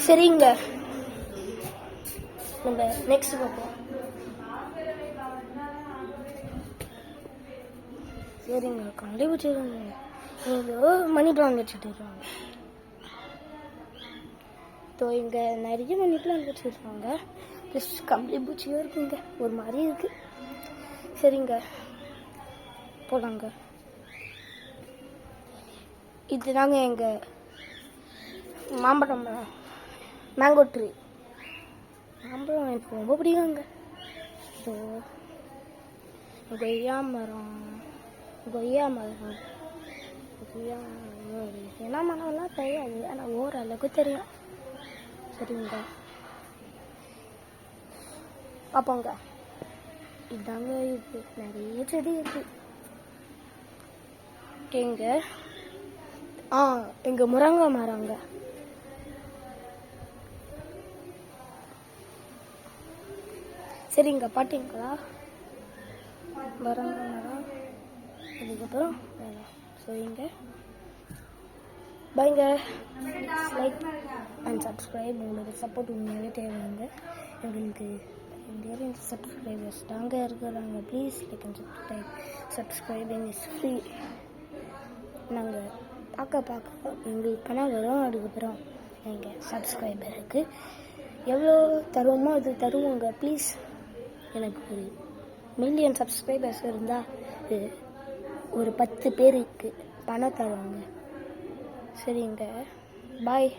சரிங்க, நம்ம நெக்ஸ்ட் பார்ப்போம். சரிங்க, கண்டுபிடிச்சிருங்க. நீங்கள் மணி பிளான் வச்சுட்டுருக்காங்க. ஸோ இங்கே நிறைய மணி பிளான் வச்சுருக்காங்க. ஜஸ்ட் கம்பளி பூச்சியாக இருக்குங்க, ஒரு மாதிரி இருக்குது. சரிங்க, போகலாங்க. இது தாங்க எங்கள் மாம்பழம், மேங்கோ ட்ரீ. மாம்பழம் எனக்கு ரொம்ப பிடிக்குங்க. ஸோ கொய்யா மரம் என்ன மரம்லாம் தெரியாது, ஆனால் ஓரளவுக்கு தெரியும். சரிங்க, பார்ப்போங்க. இதாங்க இது நிறைய செடி இருக்கு. ஓகேங்க. எங்கள் முருங்கை மரங்க. சரிங்க, பாட்டிங்களா முருங்கை மரம். அதுக்கப்புறம் சரிங்க, பாய்ங்க. Like and subscribe. உங்களோட சப்போர்ட் உண்மையாகவே தேவைங்க. எங்களுக்கு நிறைய சப்ஸ்கிரைபர்ஸ் தாங்க இருக்கிறாங்க. Please like and subscribing is free. நாங்கள் பார்க்க எங்களுக்கு பணம் வரும். அதுக்கப்புறம் எங்கள் சப்ஸ்கிரைபருக்கு எவ்வளோ தருவோமோ அது தருவோங்க. ப்ளீஸ் எனக்கு ஒரு மில்லியன் சப்ஸ்கிரைபர்ஸ் இருந்தால் ஒரு 10 பேருக்கு பணம் தருவாங்க. சரிங்க, பாய்.